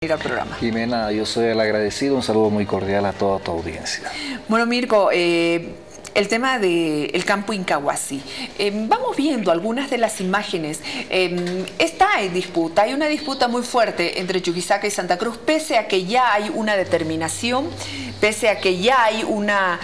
Ir al programa. Jimena, yo soy el agradecido, un saludo muy cordial a toda tu audiencia. Bueno, Mirko, el tema del campo Incahuasi. Vamos viendo algunas de las imágenes. Está en disputa, hay una disputa muy fuerte entre Chuquisaca y Santa Cruz, pese a que ya hay una determinación, pese a que ya hay una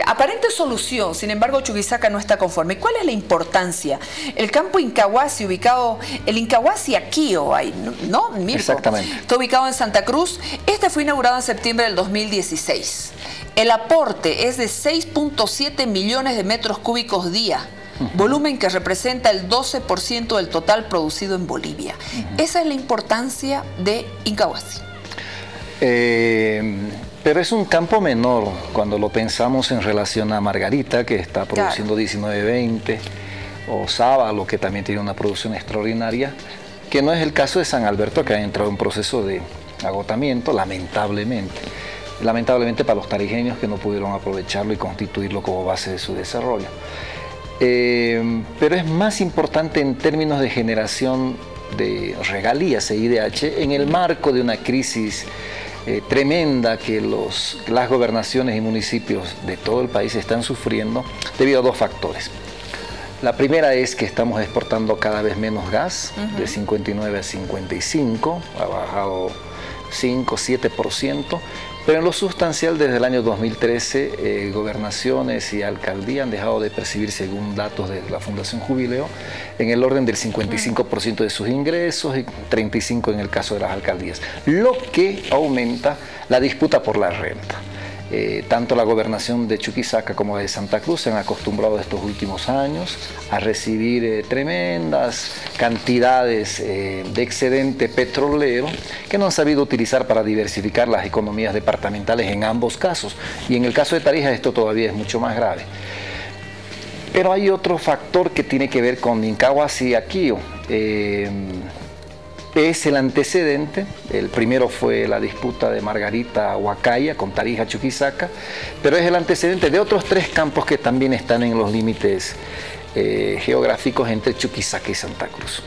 aparente solución. Sin embargo, Chuquisaca no está conforme. ¿Cuál es la importancia? El campo Incahuasi, ubicado, el Incahuasi Aquío, ¿no, Mirko? Exactamente. Está ubicado en Santa Cruz. Este fue inaugurado en septiembre del 2016. El aporte es de 6.7 millones de metros cúbicos día, volumen que representa el 12% del total producido en Bolivia. Esa es la importancia de Incahuasi. Pero es un campo menor cuando lo pensamos en relación a Margarita, que está produciendo 19-20, o Sábalo, que también tiene una producción extraordinaria, que no es el caso de San Alberto, que ha entrado en un proceso de agotamiento, lamentablemente para los tarijeños que no pudieron aprovecharlo y constituirlo como base de su desarrollo. Pero es más importante en términos de generación de regalías e IDH en el marco de una crisis tremenda que las gobernaciones y municipios de todo el país están sufriendo debido a dos factores. La primera es que estamos exportando cada vez menos gas, de 59 a 55, ha bajado 5-7%, pero en lo sustancial desde el año 2013 gobernaciones y alcaldía han dejado de percibir, según datos de la Fundación Jubileo, en el orden del 55% de sus ingresos y 35% en el caso de las alcaldías, lo que aumenta la disputa por la renta. Tanto la gobernación de Chuquisaca como la de Santa Cruz se han acostumbrado estos últimos años a recibir tremendas cantidades de excedente petrolero que no han sabido utilizar para diversificar las economías departamentales en ambos casos, y en el caso de Tarija esto todavía es mucho más grave. Pero hay otro factor que tiene que ver con Incahuasi y Aquío. Es el antecedente. El primero fue la disputa de Margarita Huacaya con Tarija Chuquisaca, pero es el antecedente de otros tres campos que también están en los límites geográficos entre Chuquisaca y Santa Cruz.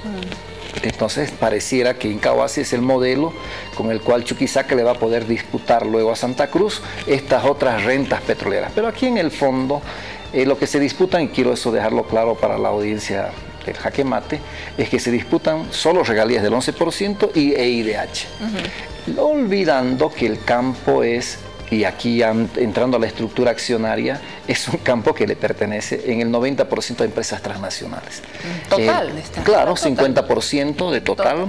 Entonces pareciera que Incahuasi es el modelo con el cual Chuquisaca le va a poder disputar luego a Santa Cruz estas otras rentas petroleras. Pero aquí en el fondo lo que se disputan, y quiero eso dejarlo claro para la audiencia del Jaque Mate, es que se disputan solo regalías del 11% y IDH. Olvidando que el campo es, y aquí entrando a la estructura accionaria, es un campo que le pertenece en el 90% a empresas transnacionales. Total. Claro, 50% de total.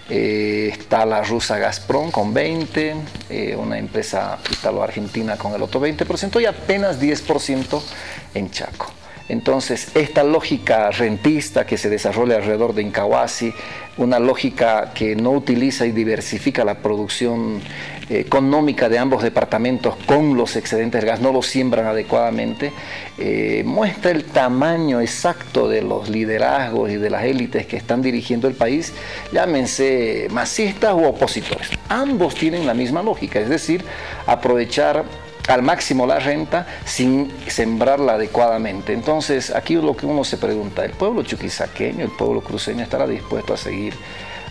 Está la rusa Gazprom con 20%, una empresa italo-argentina con el otro 20% y apenas 10% en Chaco. Entonces, esta lógica rentista que se desarrolla alrededor de Incahuasi, una lógica que no utiliza y diversifica la producción económica de ambos departamentos con los excedentes de gas, no los siembran adecuadamente, muestra el tamaño exacto de los liderazgos y de las élites que están dirigiendo el país, llámense masistas u opositores. Ambos tienen la misma lógica, es decir, aprovechar al máximo la renta sin sembrarla adecuadamente. Entonces, aquí lo que uno se pregunta, ¿el pueblo chuquisaqueño, el pueblo cruceño estará dispuesto a seguir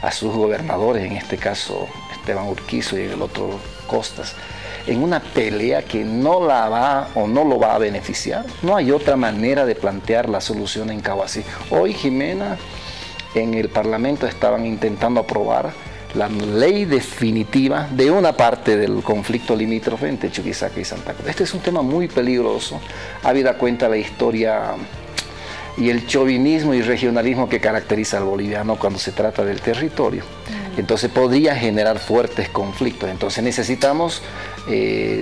a sus gobernadores, en este caso Esteban Urquizo y el otro Costas, en una pelea que no la va o no lo va a beneficiar? No hay otra manera de plantear la solución en Incahuasi. Hoy, Jimena, en el Parlamento estaban intentando aprobar la ley definitiva de una parte del conflicto limítrofe entre Chuquisaca y Santa Cruz. Este es un tema muy peligroso, habida cuenta la historia y el chauvinismo y regionalismo que caracteriza al boliviano cuando se trata del territorio. Entonces podría generar fuertes conflictos. Entonces necesitamos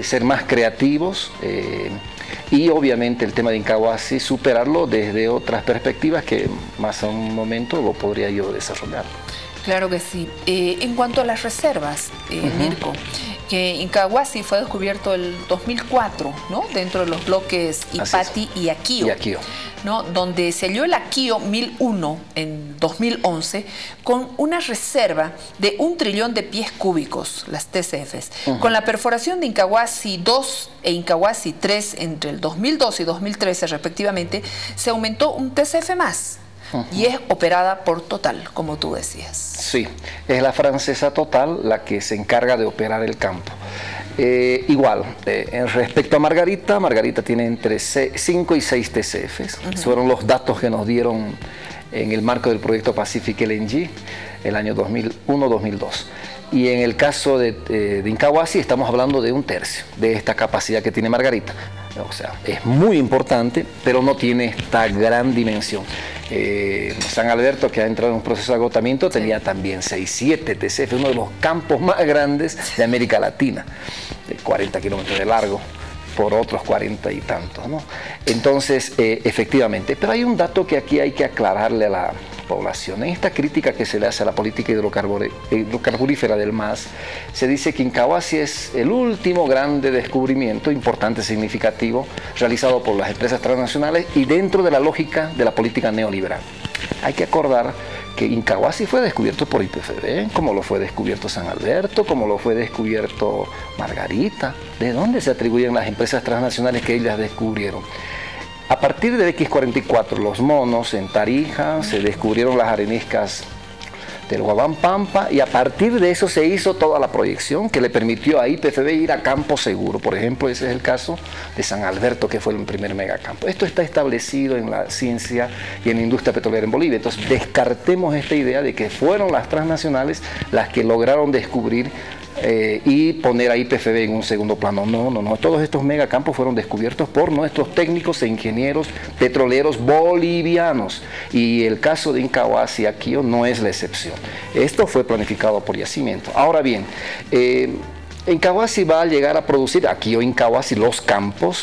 ser más creativos y obviamente el tema de Incahuasi superarlo desde otras perspectivas que más a un momento lo podría yo desarrollar. Claro que sí. En cuanto a las reservas, Mirko, que Incahuasi fue descubierto el 2004, ¿no? Dentro de los bloques Ipati y Aquío, ¿no? Donde se halló el Aquío 1001 en 2011 con una reserva de 1 trillón de pies cúbicos, las TCFs. Con la perforación de Incahuasi 2 e Incahuasi 3 entre el 2012 y 2013 respectivamente, se aumentó un TCF más. y es operada por Total, como tú decías. Sí, es la francesa Total la que se encarga de operar el campo. Igual, respecto a Margarita, Margarita tiene entre 5 y 6 TCFs. Fueron los datos que nos dieron en el marco del proyecto Pacific LNG el año 2001-2002. Y en el caso de Incahuasi estamos hablando de 1/3 de esta capacidad que tiene Margarita. O sea, es muy importante, pero no tiene esta gran dimensión. San Alberto, que ha entrado en un proceso de agotamiento, tenía también 6-7 TCF, uno de los campos más grandes de América Latina, de 40 kilómetros de largo, por otros 40 y tantos, ¿no? Entonces, efectivamente, pero hay un dato que aquí hay que aclararle a la población. En esta crítica que se le hace a la política hidrocarburífera del MAS, se dice que Incahuasi es el último grande descubrimiento, importante, significativo, realizado por las empresas transnacionales y dentro de la lógica de la política neoliberal. Hay que acordar que Incahuasi fue descubierto por IPFB, como lo fue descubierto San Alberto, como lo fue descubierto Margarita. ¿De dónde se atribuyen las empresas transnacionales que ellas descubrieron? A partir de X44, los monos en Tarija, se descubrieron las areniscas del Huabampampa y a partir de eso se hizo toda la proyección que le permitió a IPFB ir a campo seguro. Por ejemplo, ese es el caso de San Alberto, que fue el primer megacampo. Esto está establecido en la ciencia y en la industria petrolera en Bolivia. Entonces, descartemos esta idea de que fueron las transnacionales las que lograron descubrir y poner a IPFB en un segundo plano. No. Todos estos megacampos fueron descubiertos por nuestros técnicos e ingenieros petroleros bolivianos. Y el caso de Incahuasi aquí no es la excepción. Esto fue planificado por Yacimiento. Ahora bien, Incahuasi va a llegar a producir, aquí o Incahuasi, los campos,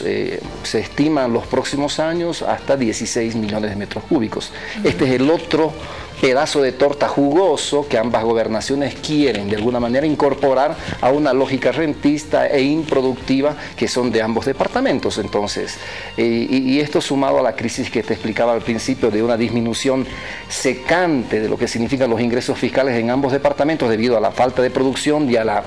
se estiman los próximos años hasta 16 millones de metros cúbicos. Este es el otro pedazo de torta jugoso que ambas gobernaciones quieren de alguna manera incorporar a una lógica rentista e improductiva que son de ambos departamentos. Entonces, y esto sumado a la crisis que te explicaba al principio de una disminución secante de lo que significan los ingresos fiscales en ambos departamentos debido a la falta de producción y a la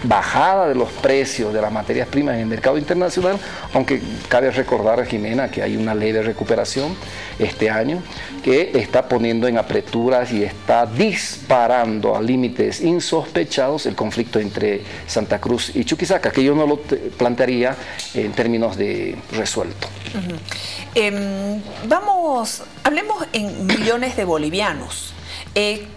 bajada de los precios de las materias primas en el mercado internacional, aunque cabe recordar, Jimena, que hay una leve recuperación este año que está poniendo en apreturas y está disparando a límites insospechados el conflicto entre Santa Cruz y Chuquisaca, que yo no lo plantearía en términos de resuelto. Hablemos en millones de bolivianos.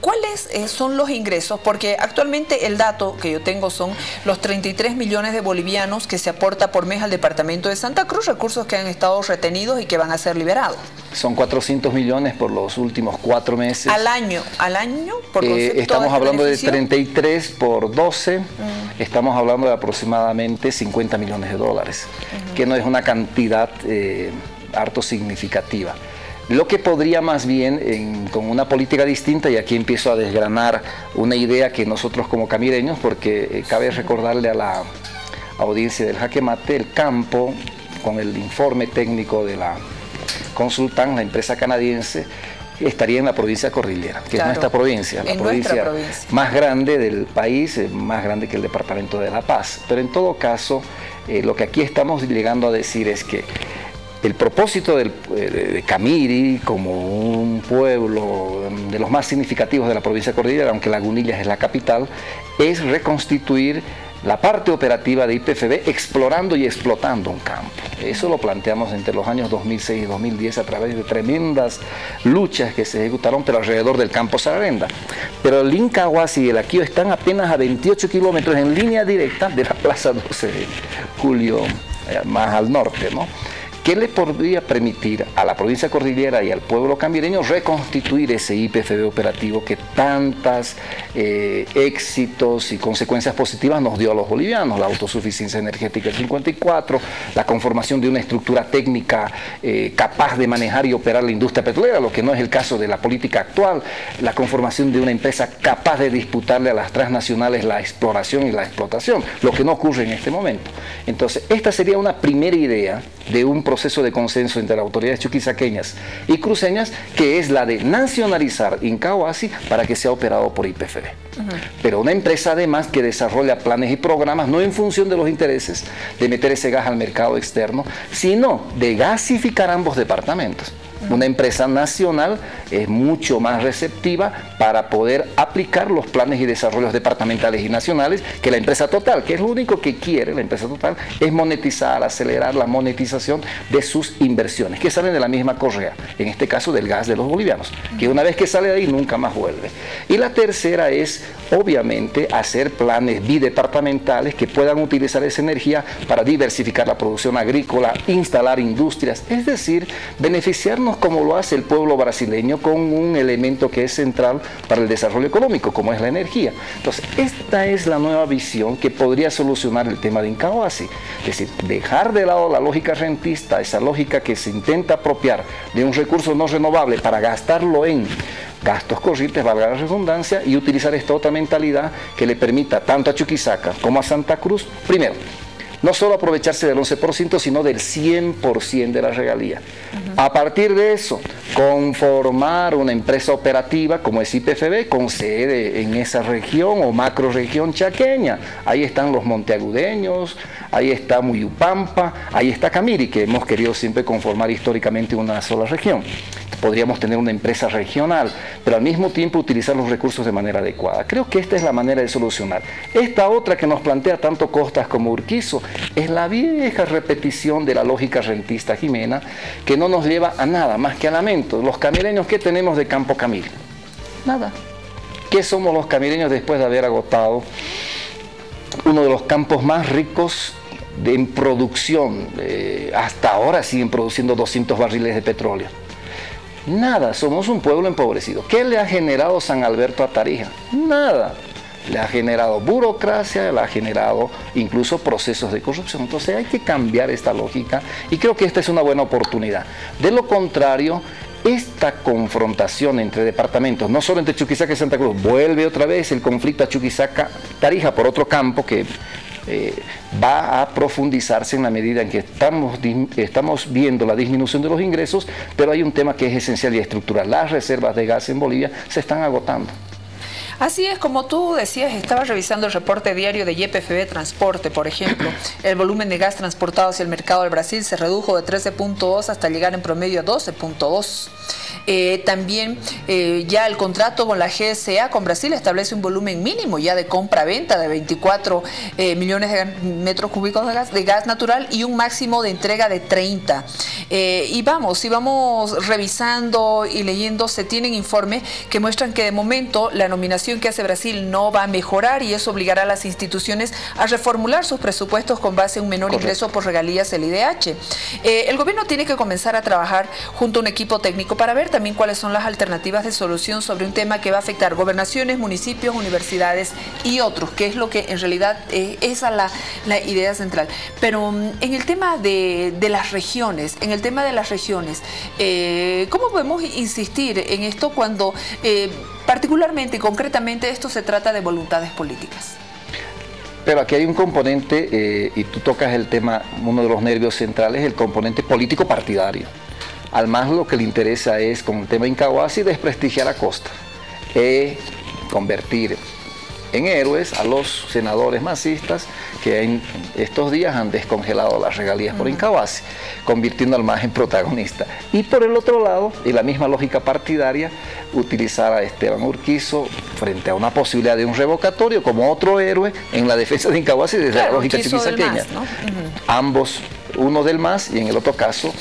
¿Cuáles son los ingresos? Porque actualmente el dato que yo tengo son los 33 millones de bolivianos que se aporta por mes al departamento de Santa Cruz, recursos que han estado retenidos y que van a ser liberados. Son 400 millones por los últimos 4 meses. ¿Al año? Por estamos hablando de 33 por 12, estamos hablando de aproximadamente 50 millones de dólares, que no es una cantidad harto significativa. Lo que podría más bien, con una política distinta, y aquí empiezo a desgranar una idea que nosotros como camireños, porque cabe recordarle a la audiencia del Jaque Mate, el campo, con el informe técnico de la Consultan, la empresa canadiense, estaría en la provincia cordillera, que es nuestra provincia, la provincia más grande del país, más grande que el departamento de La Paz. Pero en todo caso, lo que aquí estamos llegando a decir es que el propósito de Camiri, como un pueblo de los más significativos de la provincia cordillera, aunque Lagunillas es la capital, es reconstituir la parte operativa de IPFB explorando y explotando un campo. Eso lo planteamos entre los años 2006 y 2010 a través de tremendas luchas que se ejecutaron, pero alrededor del campo Sararenda. Pero el Incahuasi y el Aquío están apenas a 28 kilómetros en línea directa de la Plaza 12 de Julio, más al norte, ¿no? ¿Qué le podría permitir a la provincia cordillera y al pueblo camireño reconstituir ese IPFB operativo que tantos éxitos y consecuencias positivas nos dio a los bolivianos? La autosuficiencia energética del 54, la conformación de una estructura técnica capaz de manejar y operar la industria petrolera, lo que no es el caso de la política actual, la conformación de una empresa capaz de disputarle a las transnacionales la exploración y la explotación, lo que no ocurre en este momento. Entonces, esta sería una primera idea de un proceso de consenso entre las autoridades chuquisaqueñas y cruceñas, que es la de nacionalizar Incahuasi para que sea operado por IPFB. Pero una empresa además que desarrolla planes y programas no en función de los intereses de meter ese gas al mercado externo, sino de gasificar ambos departamentos. Una empresa nacional es mucho más receptiva para poder aplicar los planes y desarrollos departamentales y nacionales que la empresa total, que es lo único que quiere la empresa total, es monetizar, acelerar la monetización de sus inversiones, que salen de la misma correa, en este caso del gas de los bolivianos, que una vez que sale de ahí nunca más vuelve. Y la tercera es, obviamente, hacer planes bidepartamentales que puedan utilizar esa energía para diversificar la producción agrícola, instalar industrias, es decir, beneficiarnos como lo hace el pueblo brasileño con un elemento que es central para el desarrollo económico, como es la energía. Entonces, esta es la nueva visión que podría solucionar el tema de Incahuasi. Es decir, dejar de lado la lógica rentista, esa lógica que se intenta apropiar de un recurso no renovable para gastarlo en gastos corrientes, valga la redundancia, y utilizar esta otra mentalidad que le permita tanto a Chuquisaca como a Santa Cruz, primero, no solo aprovecharse del 11%, sino del 100% de la regalía. A partir de eso, conformar una empresa operativa como es IPFB, con sede en esa región o macroregión chaqueña. Ahí están los monteagudeños, ahí está Muyupampa, ahí está Camiri, que hemos querido siempre conformar históricamente una sola región. Podríamos tener una empresa regional, pero al mismo tiempo utilizar los recursos de manera adecuada. Creo que esta es la manera de solucionar. Esta otra que nos plantea tanto Costas como Urquizo es la vieja repetición de la lógica rentista Jimena, que no nos lleva a nada más que a lamentos. Los camireños, ¿qué tenemos de Campo Camil? Nada. ¿Qué somos los camireños después de haber agotado uno de los campos más ricos en producción? Hasta ahora siguen produciendo 200 barriles de petróleo. Nada, somos un pueblo empobrecido. ¿Qué le ha generado San Alberto a Tarija? Nada. Le ha generado burocracia, le ha generado incluso procesos de corrupción. Entonces hay que cambiar esta lógica y creo que esta es una buena oportunidad. De lo contrario, esta confrontación entre departamentos, no solo entre Chuquisaca y Santa Cruz, vuelve otra vez el conflicto a Chuquisaca-Tarija por otro campo que va a profundizarse en la medida en que estamos viendo la disminución de los ingresos, pero hay un tema que es esencial y estructural. Las reservas de gas en Bolivia se están agotando. Así es, como tú decías, estaba revisando el reporte diario de YPFB Transporte, por ejemplo. El volumen de gas transportado hacia el mercado del Brasil se redujo de 13.2 hasta llegar en promedio a 12.2. También ya el contrato con la GSA con Brasil establece un volumen mínimo ya de compra-venta de 24 millones de metros cúbicos de gas natural y un máximo de entrega de 30. Y si vamos revisando y leyendo, se tienen informes que muestran que de momento la nominación que hace Brasil no va a mejorar y eso obligará a las instituciones a reformular sus presupuestos con base en un menor ingreso por regalías del IDH. El gobierno tiene que comenzar a trabajar junto a un equipo técnico para ver también cuáles son las alternativas de solución sobre un tema que va a afectar gobernaciones, municipios, universidades y otros, que es lo que en realidad esa es la idea central. Pero en el tema de las regiones, ¿cómo podemos insistir en esto cuando particularmente y concretamente esto se trata de voluntades políticas? Pero aquí hay un componente, y tú tocas el tema, uno de los nervios centrales, el componente político partidario. Al MAS lo que le interesa es, con el tema de Incahuasi, desprestigiar a Costa, convertir en héroes a los senadores masistas que en estos días han descongelado las regalías por Incahuasi, convirtiendo al MAS en protagonista. Y por el otro lado, y la misma lógica partidaria, utilizar a Esteban Urquizo frente a una posibilidad de un revocatorio como otro héroe en la defensa de Incahuasi desde la lógica chuquisaqueña. ¿No? Ambos, uno del MAS y en el otro caso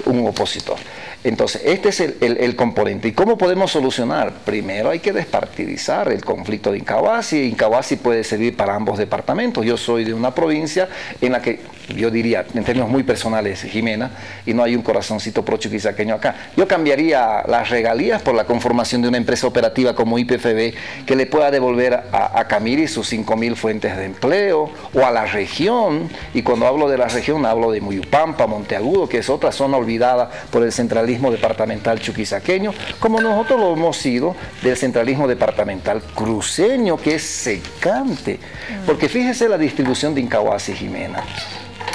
un opositor. Entonces, este es el componente. ¿Y cómo podemos solucionar? Primero hay que despartidizar el conflicto de Incahuasi. Incahuasi puede servir para ambos departamentos. Yo soy de una provincia en la que, yo diría, en términos muy personales, Jimena, y no hay un corazoncito pro-chuquisaqueño acá, yo cambiaría las regalías por la conformación de una empresa operativa como IPFB que le pueda devolver a Camiri sus 5.000 fuentes de empleo, o a la región, y cuando hablo de la región hablo de Muyupampa, Monteagudo, que es otra zona olvidada por el centralismo departamental chuquisaqueño, como nosotros lo hemos sido del centralismo departamental cruceño, que es secante. Porque fíjese la distribución de Incahuasi, Jimena.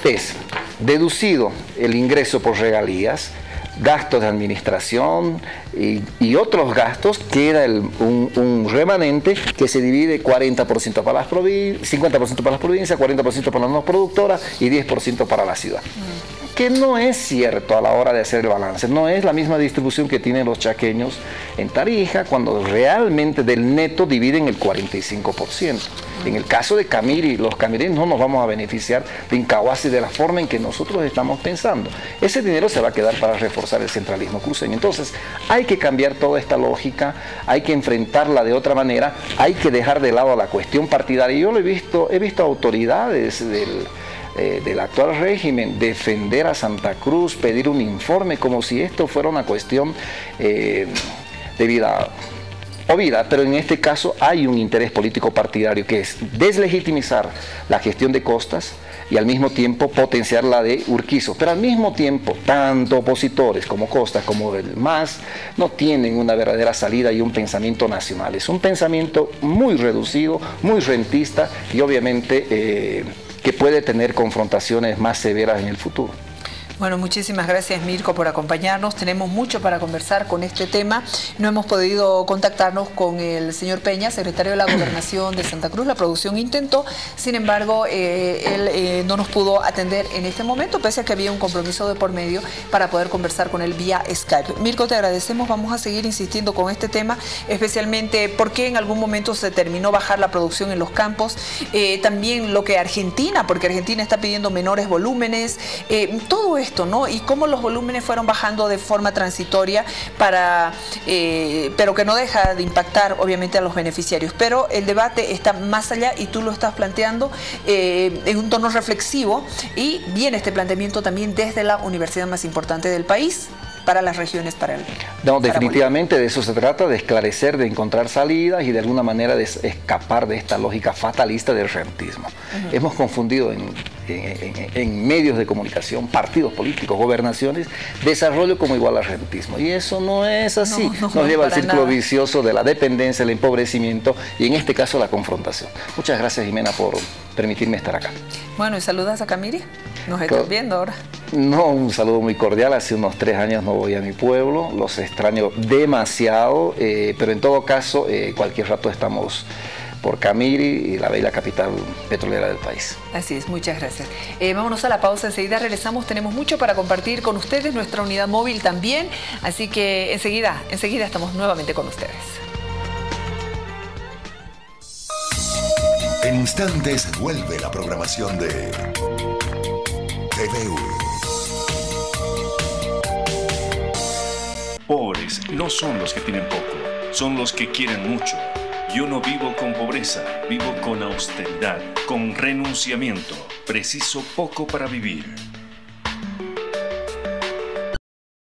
Es deducido el ingreso por regalías, gastos de administración y otros gastos, queda un remanente que se divide 40% para las provincias, 50% para las provincias, 40% para las no productoras y 10% para la ciudad. que no es cierto a la hora de hacer el balance. No es la misma distribución que tienen los chaqueños en Tarija, cuando realmente del neto dividen el 45%. En el caso de Camiri, los camireños no nos vamos a beneficiar de Incahuasi de la forma en que nosotros estamos pensando. Ese dinero se va a quedar para reforzar el centralismo cruceño. Entonces, hay que cambiar toda esta lógica, hay que enfrentarla de otra manera, hay que dejar de lado la cuestión partidaria. Yo lo he visto autoridades del actual régimen defender a Santa Cruz, pedir un informe como si esto fuera una cuestión de vida o vida, pero en este caso hay un interés político partidario que es deslegitimizar la gestión de Costas y al mismo tiempo potenciar la de Urquizo. Pero al mismo tiempo, tanto opositores como Costas como el MAS no tienen una verdadera salida y un pensamiento nacional. Es un pensamiento muy reducido, muy rentista y obviamente que puede tener confrontaciones más severas en el futuro. Bueno, muchísimas gracias, Mirko, por acompañarnos. Tenemos mucho para conversar con este tema. No hemos podido contactarnos con el señor Peña, secretario de la Gobernación de Santa Cruz. La producción intentó, sin embargo, él no nos pudo atender en este momento, pese a que había un compromiso de por medio para poder conversar con él vía Skype. Mirko, te agradecemos. Vamos a seguir insistiendo con este tema, especialmente porque en algún momento se terminó bajar la producción en los campos. También lo que Argentina, porque Argentina está pidiendo menores volúmenes. Todo esto, ¿no? Y cómo los volúmenes fueron bajando de forma transitoria pero que no deja de impactar obviamente a los beneficiarios. Pero el debate está más allá y tú lo estás planteando en un tono reflexivo, y viene este planteamiento también desde la universidad más importante del país para las regiones, para el... No, definitivamente de eso se trata, de esclarecer, de encontrar salidas y de alguna manera de escapar de esta lógica fatalista del rentismo. Hemos confundido en medios de comunicación, partidos políticos, gobernaciones, desarrollo como igual al rentismo. Y eso no es así. Nos lleva al círculo vicioso de la dependencia, el empobrecimiento y en este caso la confrontación. Muchas gracias, Jimena, por permitirme estar acá. Bueno, y saludas a Camiri. ¿Nos estás viendo ahora? No, un saludo muy cordial. Hace unos 3 años no voy a mi pueblo, los extraño demasiado, pero en todo caso, cualquier rato estamos por Camiri y la bella capital petrolera del país. Así es, muchas gracias. Vámonos a la pausa, enseguida regresamos, tenemos mucho para compartir con ustedes, nuestra unidad móvil también, así que enseguida estamos nuevamente con ustedes. En instantes vuelve la programación de TVU. Pobres no son los que tienen poco, son los que quieren mucho. Yo no vivo con pobreza, vivo con austeridad, con renunciamiento. Preciso poco para vivir.